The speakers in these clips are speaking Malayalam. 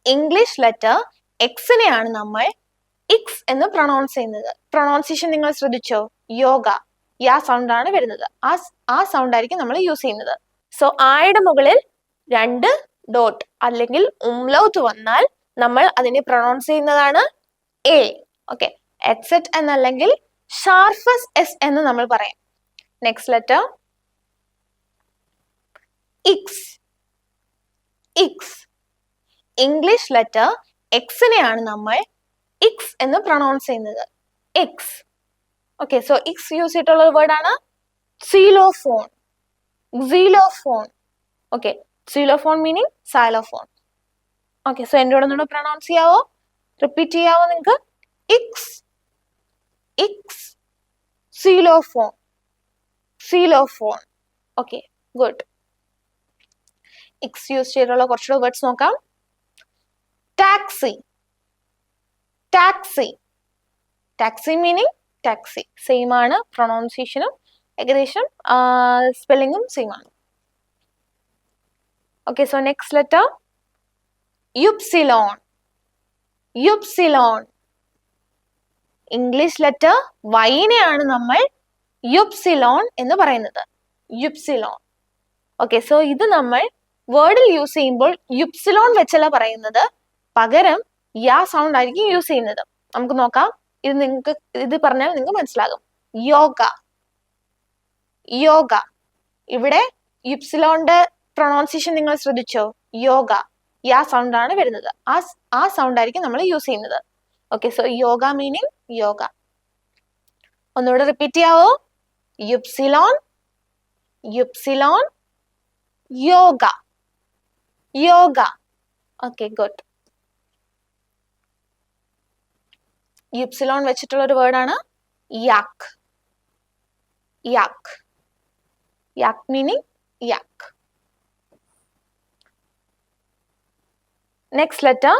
ഇംഗ്ലീഷ് ലെറ്റർ എക്സിനെയാണ് നമ്മൾ ഇക്സ് എന്ന് പ്രൊണൗൺസ് ചെയ്യുന്നത്. പ്രൊണൗൺസിയേഷൻ നിങ്ങൾ ശ്രദ്ധിച്ചോ? യോഗ, യാ സൗണ്ട് ആണ് വരുന്നത്. ആ സൗണ്ട് ആയിരിക്കും നമ്മൾ യൂസ് ചെയ്യുന്നത്. സോ ആയുടെ മുകളിൽ 2 ഡോട്ട് അല്ലെങ്കിൽ ഉംലൗത്ത് വന്നാൽ നമ്മൾ അതിനെ പ്രൊണൗൺസ് ചെയ്യുന്നതാണ് എ. ഓക്കെ, എക്സെറ്റ് എന്നല്ലെങ്കിൽ ഷാർഫസ് എസ് എന്ന് നമ്മൾ പറയും. നെക്സ്റ്റ് ലെറ്റർ ഇക്സ്. ഇക്സ്. ഇംഗ്ലീഷ് ലെറ്റർ എക്സിനെയാണ് നമ്മൾ ഇക്സ് എന്ന് പ്രൊണൗൺസ് ചെയ്യുന്നത്. എക്സ്. ഓക്കെ, സോ ഇക്സ് യൂസ് ചെയ്തിട്ടുള്ള ഒരു വേർഡ് ആണ് സീലോഫോൺ. xylophone. Okay, xylophone meaning xylophone. Okay, so എൻ്റെ കൂടെ ഒന്ന് പ്രൊണൗൺസ് ചെയ്യാവോ? റിപ്പീറ്റ് ചെയ്യാവോ നിങ്ങൾക്ക്? ഇക്സ്, ഇക്സ്, xylophone, xylophone. Okay, good. ഇക്സ് യൂസ് ചെയ്തിട്ടുള്ള കുറച്ചുകൂടെ വേർഡ്സ് നോക്കാം. ടാക്സി. ടാക്സി. ടാക്സി മീനിങ് ടാക്സി. സെയിം ആണ്, പ്രൊണൗൺസിയേഷനും ഏകദേശം സ്പെല്ലിങ്ങും സെയിം ആണ്. ഓക്കെ, സോ നെക്സ്റ്റ് ലെറ്റർ യുപ്സിലോൺ. യുപ്സിലോൺ. ഇംഗ്ലീഷ് ലെറ്റർ വൈനെയാണ് നമ്മൾ യുപ്സിലോൺ എന്ന് പറയുന്നത്. യുപ്സിലോൺ. ഓക്കെ, സോ ഇത് നമ്മൾ വേർഡിൽ യൂസ് ചെയ്യുമ്പോൾ യുപ്സിലോൺ വെച്ചല്ല പറയുന്നത്, പകരം യാ സൗണ്ട് ആയിരിക്കും യൂസ് ചെയ്യുന്നത്. നമുക്ക് നോക്കാം, ഇത് പറഞ്ഞാൽ നിങ്ങൾക്ക് മനസ്സിലാകും. യോഗ. യോഗ. ഇവിടെ യുപ്സിലോണിന്റെ പ്രൊണൗൺസിയേഷൻ നിങ്ങൾ ശ്രദ്ധിച്ചോ? യോഗ, യാ സൗണ്ട് ആണ് വരുന്നത്. ആ സൗണ്ട് ആയിരിക്കും നമ്മൾ യൂസ് ചെയ്യുന്നത്. ഓക്കെ, സോ യോഗ മീനിങ് യോഗ. ഒന്നുകൂടെ റിപ്പീറ്റ് ചെയ്യാവോ? യുപ്സിലോൺ, യുപ്സിലോൺ, യോഗ, യോഗ. Okay, good. യുപ്സിലോൺ വെച്ചിട്ടുള്ള ഒരു വേർഡാണ് യാക്ക്. യാക്ക്. യാക്ക് മീനിങ് യാക്ക്. നെക്സ്റ്റ് ലെറ്റർ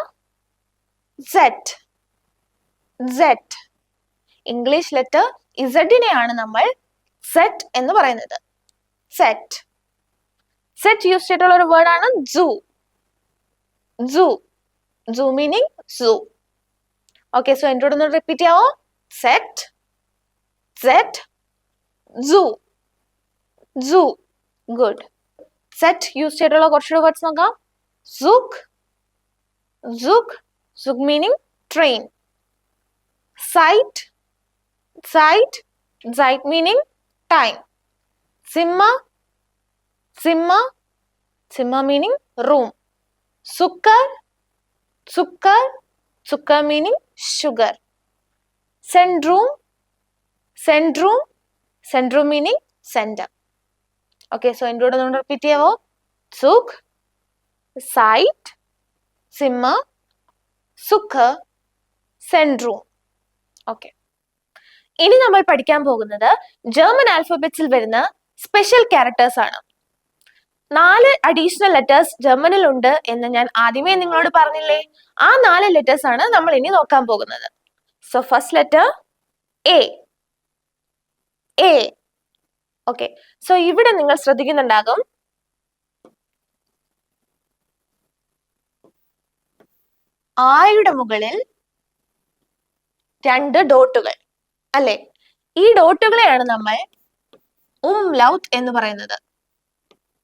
സെറ്റ്. സെറ്റ്. ഇംഗ്ലീഷ് ലെറ്റർ ഇസഡിനെയാണ് നമ്മൾ സെറ്റ് എന്ന് പറയുന്നത്. സെറ്റ്. സെറ്റ് യൂസ് ചെയ്തിട്ടുള്ള ഒരു വേർഡാണ് സൂ. സൂ. സൂ മീനിങ് സൂ. ഓക്കെ, സോ എൻ്റെ കൂടെ ഒന്ന് റിപ്പീറ്റ് ചെയ്യാവോ? സെറ്റ്, സെറ്റ്, സൂ, സൂ. ഗുഡ്. സെറ്റ് യൂസ് ചെയ്തിട്ടുള്ള കുറച്ചുകൂടെ വേർഡ്സ് നോക്കാം. സുഖ്. സുഖ്. സുഖ് മീനിങ് ട്രെയിൻ. സൈറ്റ്. സൈറ്റ്. സൈറ്റ് മീനിങ് ടൈം. സിമ്മ. സിമ്മ. സിമ്മ മീനിങ് റൂം. സുക്കർ. സുക്കർ. സുക്കർ meaning sugar. Syndrome. Syndrome. Syndrome meaning center. Okay, so endode നമ്മൾ റിപ്പീറ്റ് ചെയ്യാവോ? സുഖ്, സൈറ്റ്, സിമ്മ, സുഖ, സെൻഡ്രൂം. ഓക്കെ, ഇനി നമ്മൾ പഠിക്കാൻ പോകുന്നത് ജർമ്മൻ ആൽഫബറ്റ്സിൽ വരുന്ന സ്പെഷ്യൽ ക്യാരക്ടേഴ്സ് ആണ്. 4 അഡീഷണൽ ലെറ്റേഴ്സ് ജർമ്മനിൽ ഉണ്ട് എന്ന് ഞാൻ ആദ്യമേ നിങ്ങളോട് പറഞ്ഞില്ലേ? ആ 4 ലെറ്റേഴ്സ് ആണ് നമ്മൾ ഇനി നോക്കാൻ പോകുന്നത്. So first letter A. A. Okay, so ഇവിടെ നിങ്ങൾ ശ്രദ്ധിക്കുന്നുണ്ടാകും, ആയുടെ മുകളിൽ 2 ഡോട്ടുകൾ അല്ലെ? ഈ ഡോട്ടുകളെയാണ് നമ്മൾ ഉംലൗത്ത് എന്ന് പറയുന്നത്.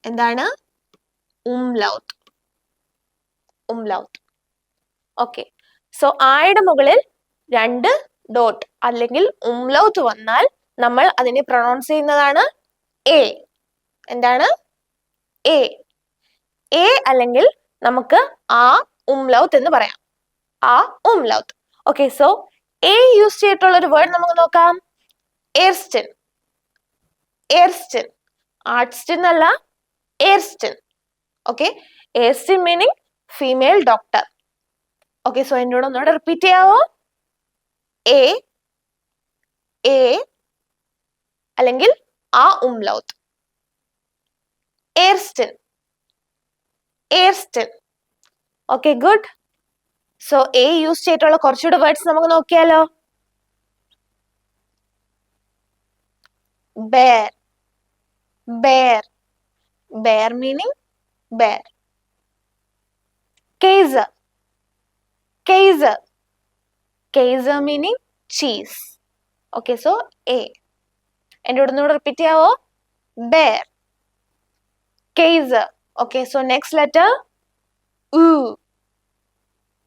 എന്താണ്? ഉംലൗത്ത്. ഉംലൗത്ത്. ഓക്കെ, സോ ആയുടെ മുകളിൽ 2 ഡോട്ട് അല്ലെങ്കിൽ ഉംലൗത്ത് വന്നാൽ നമ്മൾ അതിനെ പ്രൊണൗൺസ് ചെയ്യുന്നതാണ് എ. എന്താണ്? എ. എ അല്ലെങ്കിൽ നമുക്ക് ആ ഉംലൗത്ത് എന്ന് പറയാം. ആ ഉംലൗത്ത്. ഓക്കെ, സോ എ യൂസ് ചെയ്തിട്ടുള്ള ഒരു വേർഡ് നമുക്ക് നോക്കാം. എർസ്റ്റൻ. എർസ്റ്റൻ. ആർട്സ്റ്റൻ അല്ല, എർസ്റ്റൻ. ഓക്കെ, എർസ്റ്റൻ മീനിങ് ഫീമെയിൽ ഡോക്ടർ. ഓക്കെ, സോ എന്നോട് ഒന്നുകൂടെ റിപ്പീറ്റ് ചെയ്യാവോ? എ. എ അല്ലെങ്കിൽ ആ ഉംലൗത്ത്. എർസ്റ്റൻ. എർസ്റ്റൻ. Okay, good. സോ എ യൂസ് ചെയ്തിട്ടുള്ള കുറച്ചുകൂടെ വേർഡ്സ് നമുക്ക് നോക്കിയാലോ? bear. Bear. Bear meaning bear. Kaiser. Kaiser. Kaiser meaning cheese. Okay, so A. എൻ്റെ കൂടെ repeat ചെയ്യാവോ? Bear. Kaiser. Okay, so next letter U.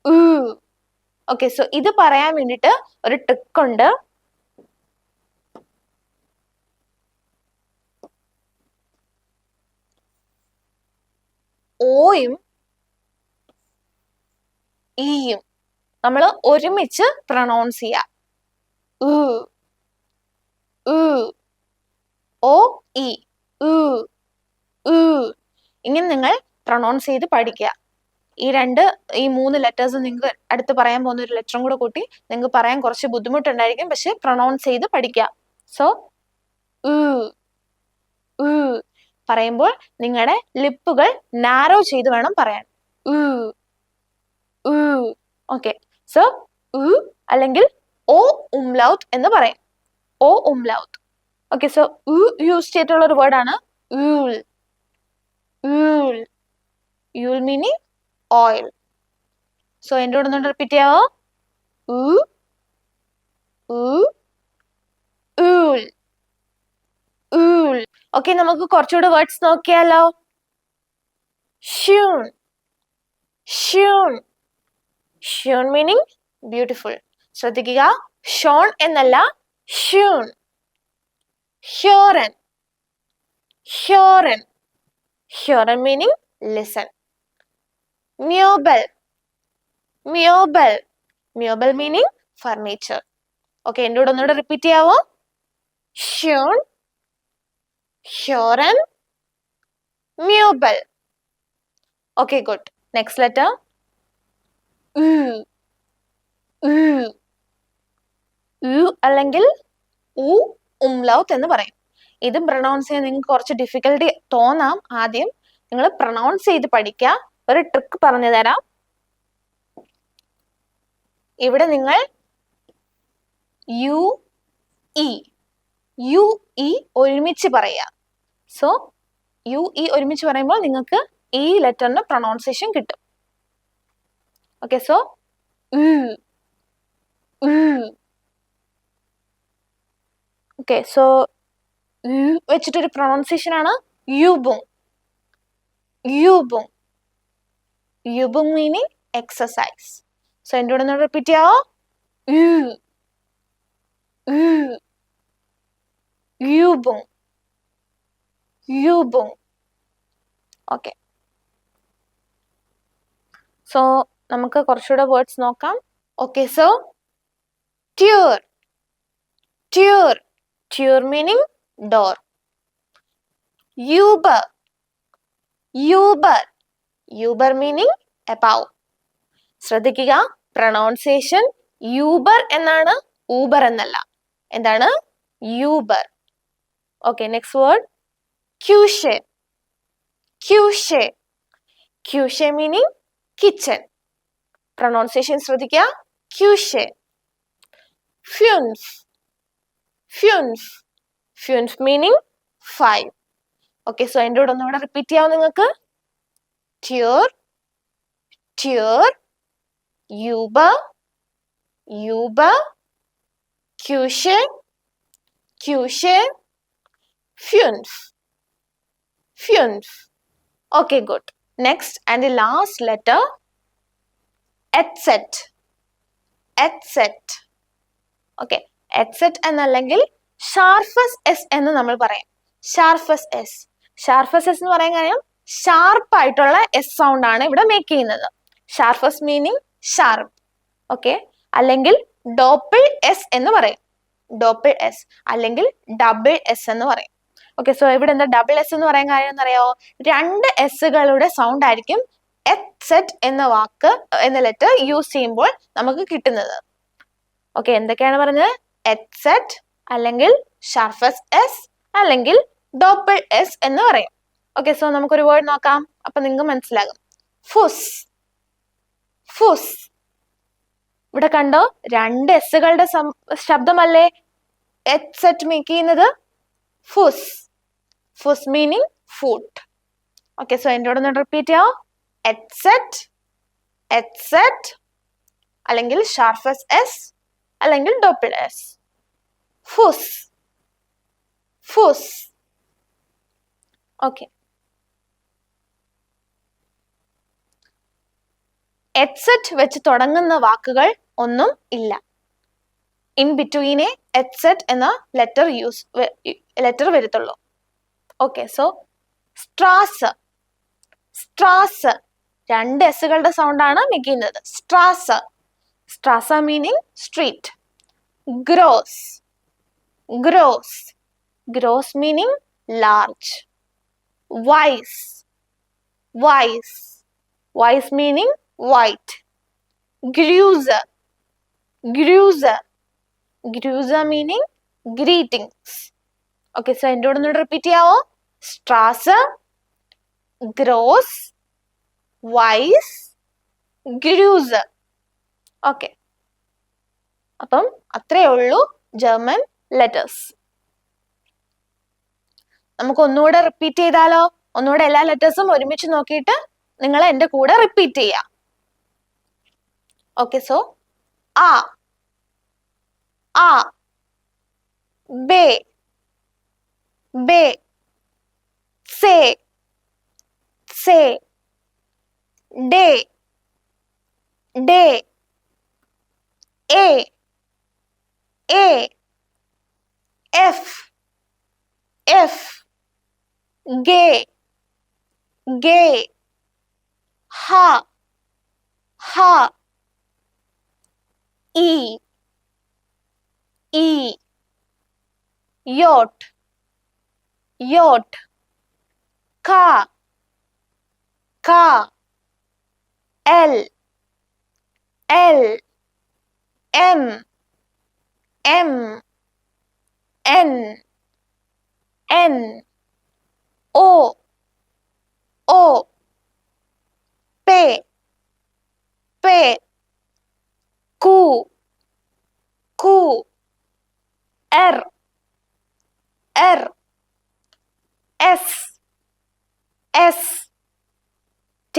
U. Okay, so ഇത് പറയാൻ വേണ്ടിയിട്ട് ഒരു ട്രിക്ക് ഉണ്ട്. ഓയും ഈയും നമ്മൾ ഒരുമിച്ച് പ്രൊണൗൺസ് ചെയ്യാം. ഓ ഇ ഇങ്ങനെ നിങ്ങൾ പ്രൊണൗൺസ് ചെയ്ത് പഠിക്കുക. ഈ മൂന്ന് ലെറ്റേഴ്സ് നിങ്ങൾക്ക് അടുത്ത് പറയാൻ പോകുന്ന ഒരു ലെറ്ററും കൂടെ കൂട്ടി നിങ്ങൾക്ക് പറയാൻ കുറച്ച് ബുദ്ധിമുട്ടുണ്ടായിരിക്കും, പക്ഷെ പ്രൊണൗൺസ് ചെയ്ത് പഠിക്കുക. സോ പറയുമ്പോൾ നിങ്ങളുടെ ലിപ്പുകൾ നാരോ ചെയ്ത് വേണം പറയാൻ. ഓക്കെ, സോ അല്ലെങ്കിൽ ഓ ഉംലൗത്ത് എന്ന് പറയും. O umlaut. Okay, so use ചെയ്തിട്ടുള്ള ഒരു വേർഡാണ് ഊൾ. ഊൾ. യൂൾ മീനിങ് ഓയിൽ. സോ എൻ്റെ കൂടെ ഒന്ന് റിപ്പീറ്റ് ചെയ്യാവോ? ഊൾ. ഊൾ. ഓക്കെ, നമുക്ക് കുറച്ചുകൂടെ വേർഡ്സ് നോക്കിയാലോ? ഷ്യൂൺ. ഷ്യൂൺ. ഷ്യൂൺ മീനിങ് ബ്യൂട്ടിഫുൾ. ശ്രദ്ധിക്കുക, ഷോൺ എന്നല്ല, ഷ്യൂൺ. ഹ്യോറൻ. ഹ്യോറൻ. ഹ്യോറൻ മീനിങ് ലിസൺ. മ്യോബൽ. മ്യോബൽ. മ്യോബൽ മീനിങ് ഫർണിച്ചർ. ഓക്കെ, എൻ്റെ കൂടെ ഒന്നുകൂടെ റിപ്പീറ്റ് ചെയ്യാവോ? ഷ്യൂൺ, ഹ്യോറൻ, മ്യോബൽ. Okay, good. നെക്സ്റ്റ് ലെറ്റർ അല്ലെങ്കിൽ ഉ ഉംലൗത്ത് എന്ന് പറയും. ഇത് പ്രൊണൗൺസ് ചെയ്യാൻ നിങ്ങൾക്ക് കുറച്ച് ഡിഫിക്കൽട്ടി തോന്നാം. ആദ്യം നിങ്ങൾ പ്രൊണൗൺസ് ചെയ്ത് പഠിക്കുക. ഒരു ട്രിക്ക് പറഞ്ഞു തരാം. ഇവിടെ നിങ്ങൾ യു ഇ ഒരുമിച്ച് പറയുക. സോ യു ഇ ഒരുമിച്ച് പറയുമ്പോൾ നിങ്ങൾക്ക് ഈ ലെറ്ററിന് പ്രൊണൗൺസിയേഷൻ കിട്ടും. ഓക്കെ, സോ ഓക്കെ, സോ വെച്ചിട്ടൊരു പ്രൊണൗൺസിയേഷൻ ആണ് യൂബുങ്. യൂബുങ്. യൂബുങ് മീനിങ് എക്സസൈസ്. സോ എൻ്റെ കൂടെ ഒന്ന് റിപ്പീറ്റ് ചെയ്യാവോ? യൂബുങ്. യൂബുങ്. ഓക്കെ, സോ നമുക്ക് കുറച്ചുകൂടെ വേർഡ്സ് നോക്കാം. ഓക്കെ, സോ ട്യൂർ. ട്യൂർ. ട്യൂർ മീനിങ് ഡോർ. യൂബർ. യൂബർ. യൂബർ മീനിങ് എബവ്. ശ്രദ്ധിക്കുക, പ്രൊണൗൺസിയേഷൻ യൂബർ എന്നാണ്, ഊബർ എന്നല്ല. എന്താണ്? യൂബർ. ഓക്കെ, നെക്സ്റ്റ് വേർഡ് ക്യൂഷെ. ക്യൂഷെ. ക്യൂഷെ മീനിങ് കിച്ചൺ. പ്രൊണൗൺസിയേഷൻ ശ്രദ്ധിക്കുക, ക്യൂഷെ. ഫ്യൂൻഫ്. ഫ്യൂൻഫ്. ഫ്യൂൻഫ് മീനിങ് 5. ഓക്കെ, സോ എൻ്റെ കൂടെ ഒന്നുകൂടെ റിപ്പീറ്റ് ചെയ്യാവും നിങ്ങൾക്ക്. ട്യൂർ, ട്യൂർ, യൂബർ, യൂബർ, ക്യൂഷെ, ക്യൂഷെ, ഫ്യൂൻഫ്, ഫ്യൂൻഫ്. Okay, good. Next and the last letter, etcet. Etcet. Okay, etcet എന്നല്ലെങ്കിൽ ഷാർഫസ് എസ് എന്ന് നമ്മൾ പറയും. ഷാർഫസ് എസ്. ഷാർഫസ് എസ് എന്ന് പറയാൻ കാര്യം ഷാർപ്പ് ആയിട്ടുള്ള എസ് സൗണ്ട് ആണ് ഇവിടെ മേക്ക് ചെയ്യുന്നത്. ഷാർഫസ് മീനിങ് ഷാർപ്പ്. ഓക്കെ, അല്ലെങ്കിൽ ഡോപ്പിൾ എസ് എന്ന് പറയും. ഡോപ്പിൾ എസ് അല്ലെങ്കിൽ ഡബിൾ എസ് എന്ന് പറയും. ഓക്കെ, സോ ഇവിടെ എന്താ ഡബിൾ എസ് എന്ന് പറയാൻ കാര്യം എന്നറിയാവോ? 2 എസ്സുകളുടെ സൗണ്ട് ആയിരിക്കും എത്സെറ്റ് എന്ന വാക്ക് എന്ന ലെറ്റർ യൂസ് ചെയ്യുമ്പോൾ നമുക്ക് കിട്ടുന്നത്. ഓക്കെ, എന്തൊക്കെയാണ് പറഞ്ഞത്? എത്സെറ്റ് അല്ലെങ്കിൽ ഷാർഫസ് എസ് അല്ലെങ്കിൽ ഡോപ്പിൾ എസ് എന്ന് പറയും. ഓക്കെ, സോ നമുക്കൊരു വേർഡ് നോക്കാം, അപ്പൊ നിങ്ങൾക്ക് മനസ്സിലാകും. ഫുസ്. ഫുസ്. ഇവിടെ കണ്ടോ, 2 എസ്സുകളുടെ ശബ്ദമല്ലേ എത്സെറ്റ് മേക്ക് ചെയ്യുന്നത്? ഫുസ്. ഫുസ് മീനിങ് ഫുഡ്. ഓക്കെ, സോ എൻ്റെ കൂടെ ഒന്ന് റിപ്പീറ്റ് ചെയ്യാം. എത്സെറ്റ്, എത്സെറ്റ്, അല്ലെങ്കിൽ ഷാർഫസ് എസ് അല്ലെങ്കിൽ ഡോപ്പിൾ എസ്. ഫുസ്, ഫുസ്. ഓക്കെ. എറ്റ്സെറ്റ് വെച്ച് തുടങ്ങുന്ന വാക്കുകൾ ഒന്നും ഇല്ല. ഇൻ ബിറ്റ്വീനെ എറ്റ്സെറ്റ് എന്ന ലെറ്റർ വരത്തുള്ളൂ. ഓക്കെ. സോ സ്ട്രാസ്, സ്ട്രാസ് 2 എസ്സുകളുടെ സൗണ്ട് ആണ് മേക്ക് ചെയ്യുന്നത്. സ്ട്രാസ്, സ്ട്രാസ മീനിങ് സ്ട്രീറ്റ്. ഗ്രോസ്, ഗ്രോസ്, ഗ്രോസ് മീനിങ് ലാർജ്. വൈസ്, വൈസ്, വൈസ് meaning white. Gruiser, gruiser, gruiser meaning greetings. Okay, so എൻ്റെ കൂടെ റിപ്പീറ്റ് ചെയ്യാവോ? സ്ട്രാസ്, ഗ്രോസ്, വൈസ്, ഗ്രൂസർ. ഓക്കെ. അപ്പം അത്രയേ ഉള്ളൂ ജർമ്മൻ ലെറ്റേഴ്സ്. നമുക്ക് ഒന്നുകൂടെ റിപ്പീറ്റ് ചെയ്താലോ? ഒന്നുകൂടെ എല്ലാ ലെറ്റേഴ്സും ഒരുമിച്ച് നോക്കിയിട്ട് നിങ്ങൾ എൻ്റെ കൂടെ റിപ്പീറ്റ് ചെയ്യാം. Okay, so A, A, B, B, C, C, D, D, A, A, F, F, G, G, H, H, E, E, yacht, yacht, car, car, L, L, M, M, N, N, O, O, P, P, Q, Q, R, R, S, S, T,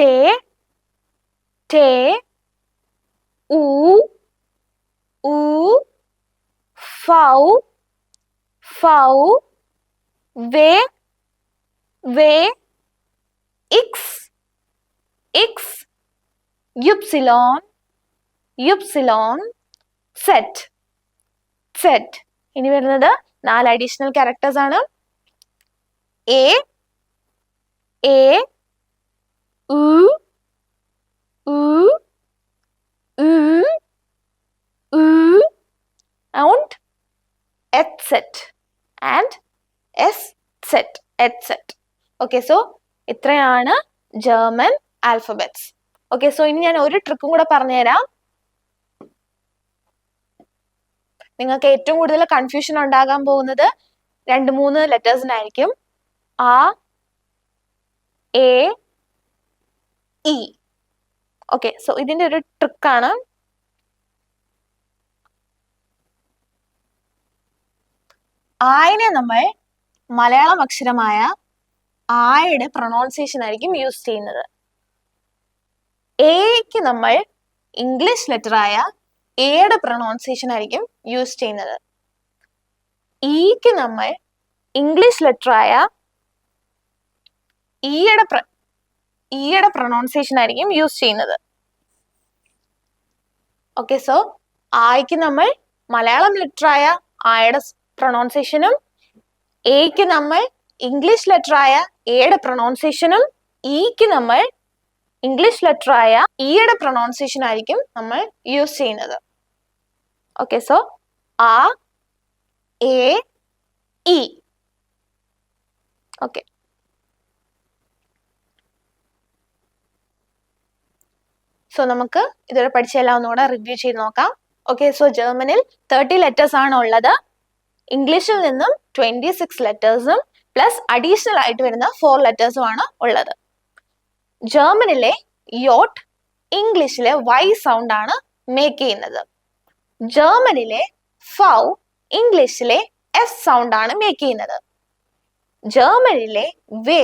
T, U, U, V, V, V, V, X, X, Ypsilon, Ypsilon, Z, Z. ഇനി വരുന്നത് 4 അഡീഷണൽ ക്യാരക്ടേഴ്സ് ആണ്. A, A, U, U, U, U, and SZ. Okay. So ഇത്രയാണ് ജർമ്മൻ ആൽഫബറ്റ്സ്. ഓക്കെ. സോ ഇനി ഞാൻ ഒരു ട്രിക്കും കൂടെ പറഞ്ഞുതരാം. നിങ്ങൾക്ക് ഏറ്റവും കൂടുതൽ കൺഫ്യൂഷൻ ഉണ്ടാകാൻ പോകുന്നത് 2-3 ലെറ്റേഴ്സിനായിരിക്കും. ആ, എ, ഇ. ഓക്കെ. സോ ഇതിന്റെ ഒരു ട്രിക്കാണ്. ആയിനെ നമ്മൾ മലയാളം അക്ഷരമായ ആയുടെ പ്രൊണൗൺസിയേഷൻ ആയിരിക്കും യൂസ് ചെയ്യുന്നത്. എക്ക് നമ്മൾ ഇംഗ്ലീഷ് ലെറ്റർ ആയ എയുടെ പ്രൊണൗൺസിയേഷൻ ആയിരിക്കും യൂസ് ചെയ്യുന്നത്. ഇക്ക് നമ്മൾ ഇംഗ്ലീഷ് ലെറ്റർ ആയ ഇയുടെ പ്രൊണൗൺസിയേഷൻ ആയിരിക്കും യൂസ് ചെയ്യുന്നത്. ഓക്കെ. സോ ആയ്ക്ക് നമ്മൾ മലയാളം ലെറ്റർ ആയ ആയുടെ പ്രൊണൗൺസിയേഷനും എക്ക് നമ്മൾ ഇംഗ്ലീഷ് ലെറ്റർ ആയ എയുടെ പ്രൊണൗൺസിയേഷനും ഇക്ക് നമ്മൾ ഇംഗ്ലീഷ് ലെറ്റർ ആയ ഇയുടെ പ്രൊണൗൺസിയേഷൻ ആയിരിക്കും നമ്മൾ യൂസ് ചെയ്യുന്നത്. ഓക്കെ. സോ ആ, എ, ഇ. ഓക്കെ. സോ നമുക്ക് ഇതുവരെ പഠിച്ചെല്ലാം ഒന്നുകൂടെ റിവ്യൂ ചെയ്ത് നോക്കാം. ഓക്കെ. സോ ജർമ്മനിൽ 30 ലെറ്റേഴ്സ് ആണ് ഉള്ളത്. ഇംഗ്ലീഷിൽ നിന്നും 26 ലെറ്റേഴ്സും പ്ലസ് അഡീഷണൽ ആയിട്ട് വരുന്ന 4 ലെറ്റേഴ്സും ആണ് ഉള്ളത്. ജർമ്മനിലെ യോട്ട് ഇംഗ്ലീഷിലെ വൈ സൗണ്ട് ആണ് മേക്ക് ചെയ്യുന്നത്. ജർമ്മനിലെ ഫൗ ഇംഗ്ലീഷിലെ എസ് സൗണ്ട് ആണ് മേക്ക് ചെയ്യുന്നത്. ജർമ്മനിലെ വേ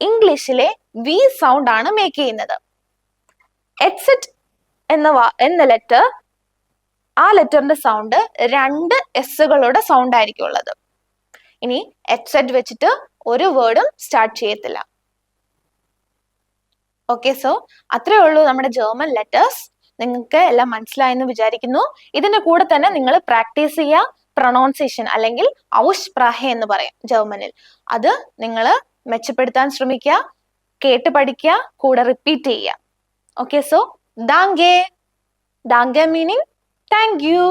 ഇംഗ്ലീഷിലെ വി സൗണ്ട് ആണ് മേക്ക് ചെയ്യുന്നത്. എറ്റ്സെറ്റ് എന്ന ലെറ്റർ, ആ ലെറ്ററിന്റെ സൗണ്ട് 2 എസ്സുകളുടെ സൗണ്ട് ആയിരിക്കും ഉള്ളത്. ഇനി HZ വെച്ചിട്ട് ഒരു വേർഡും സ്റ്റാർട്ട് ചെയ്യത്തില്ല. ഓക്കെ, സോ അത്രേ ഉള്ളൂ നമ്മുടെ ജർമ്മൻ ലെറ്റേഴ്സ്. നിങ്ങൾക്ക് എല്ലാം മനസ്സിലായെന്ന് വിചാരിക്കുന്നു. ഇതിന്റെ കൂടെ തന്നെ നിങ്ങൾ പ്രാക്ടീസ് ചെയ്യുക പ്രൊണൗൺസിയേഷൻ, അല്ലെങ്കിൽ ഔസ്പ്രാഹെ എന്ന് പറയും ജർമ്മനിൽ. അത് നിങ്ങൾ മെച്ചപ്പെടുത്താൻ ശ്രമിക്കുക, കേട്ട് പഠിക്കുക, കൂടെ റിപ്പീറ്റ് ചെയ്യുക. ഓക്കെ, സോ ദാങ്കെ. ദാങ്കെ മീനിങ് താങ്ക് യു.